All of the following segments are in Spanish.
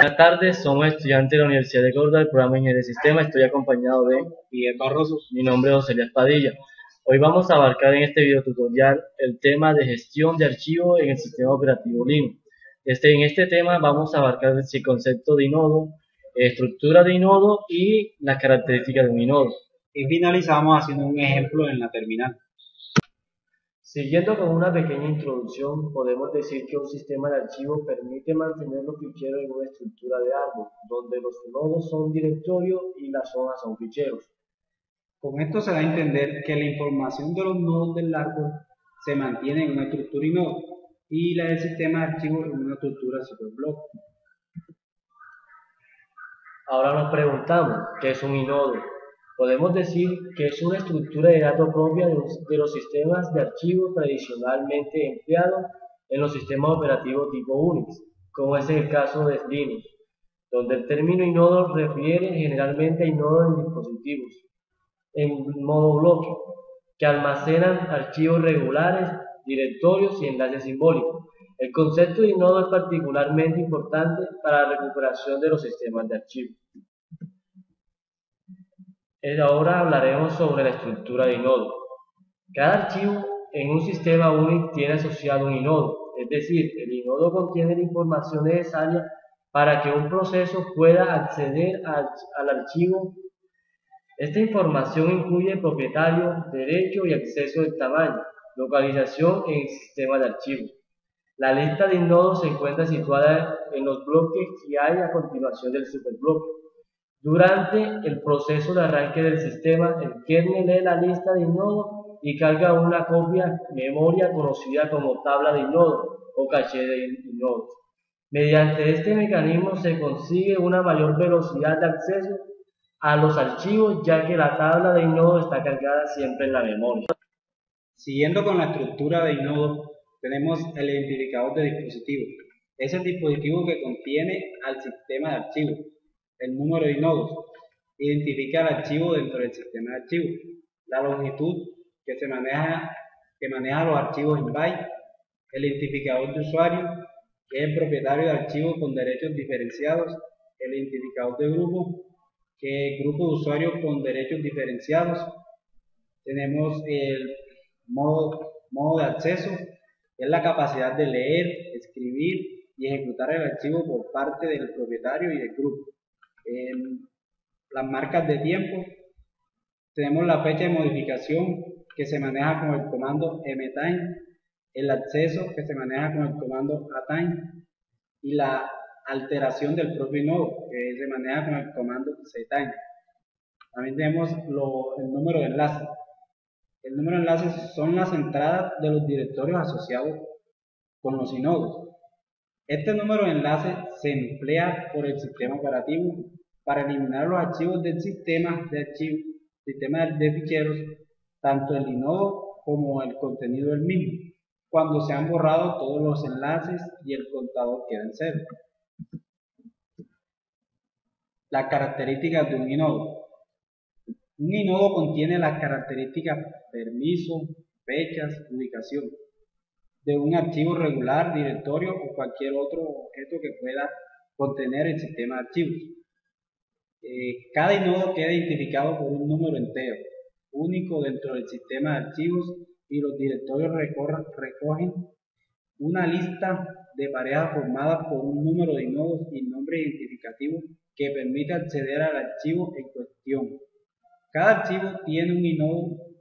Buenas tardes, somos estudiantes de la Universidad de Córdoba del programa de Ingeniería de Sistemas. Estoy acompañado de Miguel Barroso. Mi nombre es José Elías Padilla. Hoy vamos a abarcar en este video tutorial el tema de gestión de archivos en el sistema operativo Linux. En este tema vamos a abarcar el concepto de inodo, estructura de inodo y las características de un inodo. Y finalizamos haciendo un ejemplo en la terminal. Siguiendo con una pequeña introducción, podemos decir que un sistema de archivos permite mantener los ficheros en una estructura de árbol, donde los nodos son directorios y las hojas son ficheros. Con esto se da a entender que la información de los nodos del árbol se mantiene en una estructura inodo y la del sistema de archivos en una estructura superblock. Ahora nos preguntamos, ¿qué es un inodo? Podemos decir que es una estructura de datos propia de los sistemas de archivos tradicionalmente empleados en los sistemas operativos tipo Unix, como es el caso de Linux, donde el término inodo refiere generalmente a inodos en dispositivos en modo bloque, que almacenan archivos regulares, directorios y enlaces simbólicos. El concepto de inodo es particularmente importante para la recuperación de los sistemas de archivos. Ahora hablaremos sobre la estructura de inodo. Cada archivo en un sistema Unix tiene asociado un inodo, es decir, el inodo contiene la información necesaria para que un proceso pueda acceder al archivo. Esta información incluye propietario, derecho y acceso del tamaño, localización en el sistema de archivos. La lista de nodos se encuentra situada en los bloques que hay a continuación del superbloque. Durante el proceso de arranque del sistema, el kernel lee la lista de nodos y carga una copia memoria conocida como tabla de nodos o caché de nodos. Mediante este mecanismo se consigue una mayor velocidad de acceso a los archivos, ya que la tabla de inodo está cargada siempre en la memoria. Siguiendo con la estructura de inodo, tenemos el identificador de dispositivo. Es el dispositivo que contiene al sistema de archivos. El número de inodos identifica el archivo dentro del sistema de archivos. La longitud que maneja los archivos en bytes. El identificador de usuario, que es el propietario de archivos con derechos diferenciados. El identificador de grupo, que es el grupo de usuarios con derechos diferenciados. Tenemos el modo de acceso, que es la capacidad de leer, escribir y ejecutar el archivo por parte del propietario y del grupo. Las marcas de tiempo, tenemos la fecha de modificación que se maneja con el comando mtime, el acceso que se maneja con el comando atime y la alteración del propio nodo que se maneja con el comando ctime. También tenemos el número de enlaces. El número de enlaces son las entradas de los directorios asociados con los inodos. Este número de enlaces se emplea por el sistema operativo para eliminar los archivos del sistema de ficheros, tanto el inodo como el contenido del mismo, cuando se han borrado todos los enlaces y el contador queda en cero. Las características de un inodo. Un inodo contiene las características permiso, fechas, ubicación de un archivo regular, directorio o cualquier otro objeto que pueda contener el sistema de archivos. Cada inodo queda identificado por un número entero, único dentro del sistema de archivos, y los directorios recogen una lista de parejas formadas por un número de inodos y nombre identificativo que permite acceder al archivo en cuestión. Cada archivo tiene un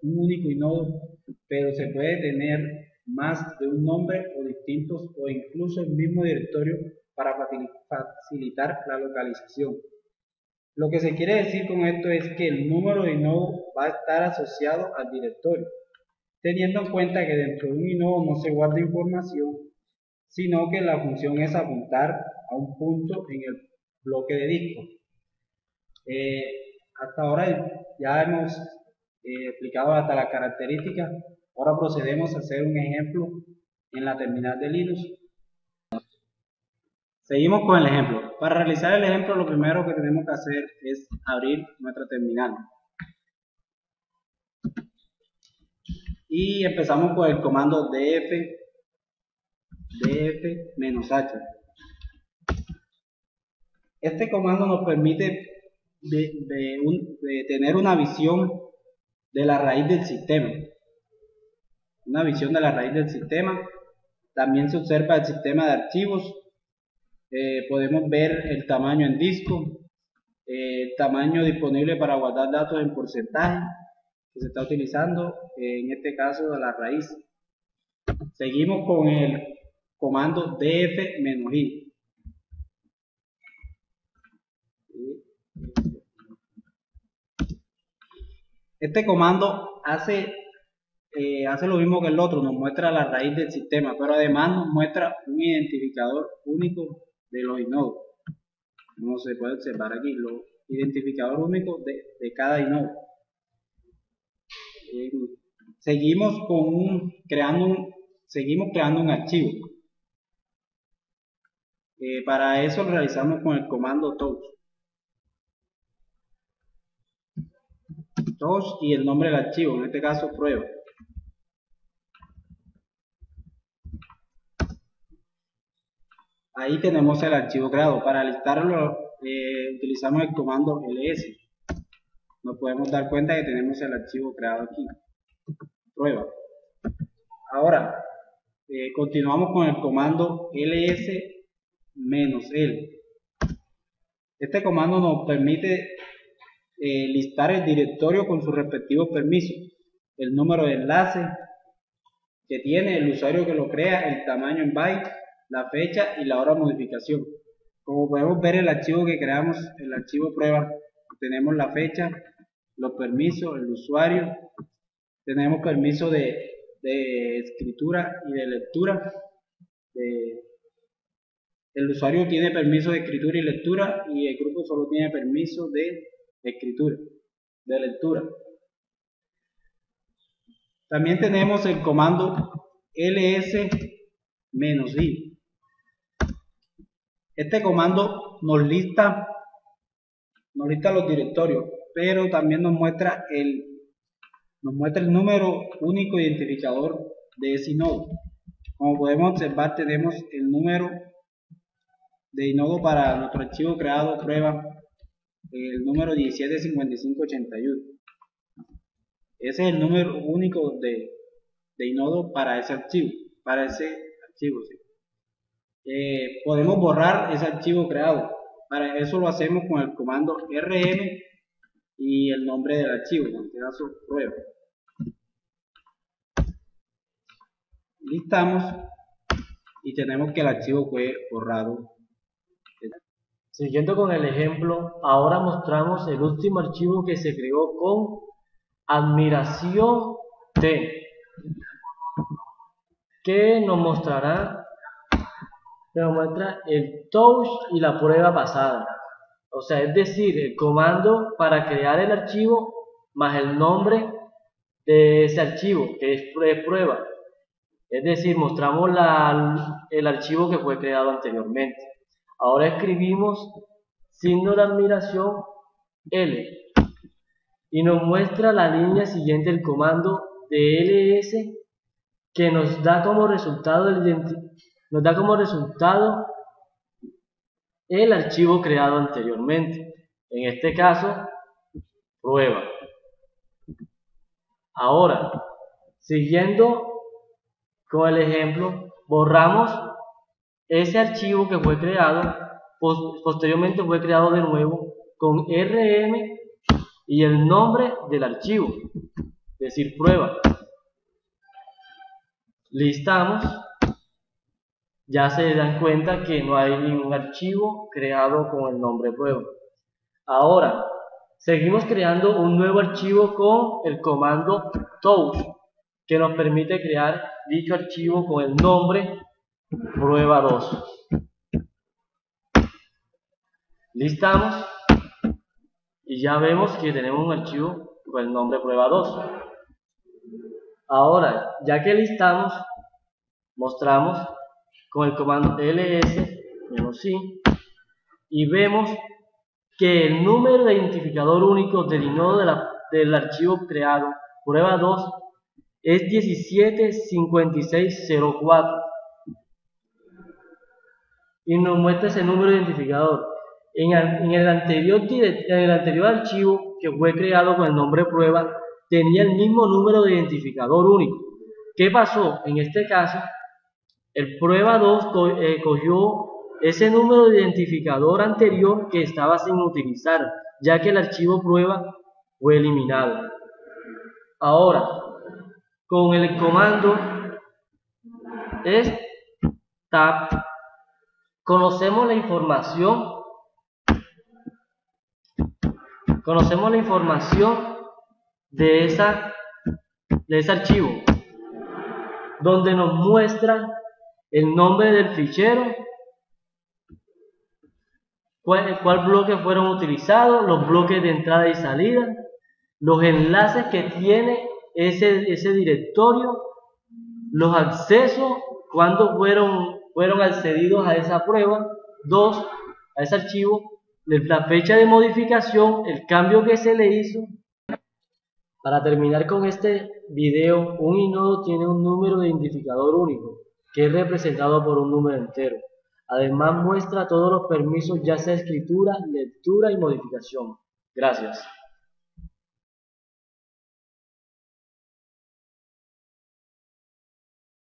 único inodo, pero se puede tener más de un nombre o distintos o incluso el mismo directorio para facilitar la localización. Lo que se quiere decir con esto es que el número de inodo va a estar asociado al directorio, teniendo en cuenta que dentro de un inodo no se guarda información, sino que la función es apuntar a un punto en el bloque de disco. Hasta ahora ya hemos explicado hasta las características. Ahora procedemos a hacer un ejemplo en la terminal de Linux. Seguimos con el ejemplo. Para realizar el ejemplo, lo primero que tenemos que hacer es abrir nuestra terminal. Y empezamos con el comando df-h. Este comando nos permite tener una visión de la raíz del sistema. Una visión de la raíz del sistema. También se observa el sistema de archivos. Podemos ver el tamaño en disco, el tamaño disponible para guardar datos en porcentaje que se está utilizando, en este caso de la raíz. Seguimos con el comando df-i. Este comando hace lo mismo que el otro, nos muestra la raíz del sistema, pero además nos muestra un identificador único de los inodos. Como se puede observar aquí, los identificadores únicos de cada inodo. Seguimos creando un archivo. Para eso lo realizamos con el comando touch y el nombre del archivo, en este caso prueba. Ahí tenemos el archivo creado. Para listarlo utilizamos el comando ls. Nos podemos dar cuenta que tenemos el archivo creado aquí, prueba. Ahora continuamos con el comando ls-l. Este comando nos permite listar el directorio con sus respectivos permisos, el número de enlace que tiene, el usuario que lo crea, el tamaño en bytes, la fecha y la hora de modificación. Como podemos ver, el archivo que creamos, el archivo prueba, tenemos la fecha, los permisos, el usuario, tenemos permiso de escritura y de lectura. El usuario tiene permiso de escritura y lectura, y el grupo solo tiene permiso de escritura, de lectura. También tenemos el comando ls-i. Este comando nos lista los directorios, pero también nos muestra el número único identificador de ese nodo. Como podemos observar, tenemos el número de nodo para nuestro archivo creado prueba, el número 175581. Ese es el número único de inodo para ese archivo, ¿sí? Podemos borrar ese archivo creado. Para eso lo hacemos con el comando rm y el nombre del archivo, en este caso prueba. Listamos y tenemos que el archivo fue borrado. Siguiendo con el ejemplo, ahora mostramos el último archivo que se creó con admiración T, que nos muestra el touch y la prueba pasada. O sea, es decir, el comando para crear el archivo más el nombre de ese archivo, que es prueba. Es decir, mostramos el archivo que fue creado anteriormente. Ahora escribimos signo de admiración L y nos muestra la línea siguiente el comando de ls, que nos da como resultado el archivo creado anteriormente, en este caso prueba. Ahora, siguiendo con el ejemplo, borramos ese archivo que fue creado, posteriormente fue creado de nuevo con rm y el nombre del archivo, es decir, prueba. Listamos, ya se dan cuenta que no hay ningún archivo creado con el nombre prueba. Ahora, seguimos creando un nuevo archivo con el comando touch, que nos permite crear dicho archivo con el nombre prueba 2. Listamos y ya vemos que tenemos un archivo con el nombre prueba 2. Ahora, ya que listamos, mostramos con el comando ls-i y vemos que el número de identificador único del inodo del archivo creado prueba 2 es 175604 y nos muestra ese número de identificador. En el anterior archivo que fue creado con el nombre prueba, tenía el mismo número de identificador único. ¿Qué pasó? En este caso, el prueba 2 cogió ese número de identificador anterior que estaba sin utilizar, ya que el archivo prueba fue eliminado. Ahora, con el comando tab, conocemos la información de ese archivo, donde nos muestra el nombre del fichero, cuál bloque fueron utilizados, los bloques de entrada y salida, los enlaces que tiene ese directorio, los accesos, cuándo fueron accedidos a esa prueba, a ese archivo, la fecha de modificación, el cambio que se le hizo. Para terminar con este video, un inodo tiene un número de identificador único, que es representado por un número entero. Además muestra todos los permisos, ya sea escritura, lectura y modificación. Gracias.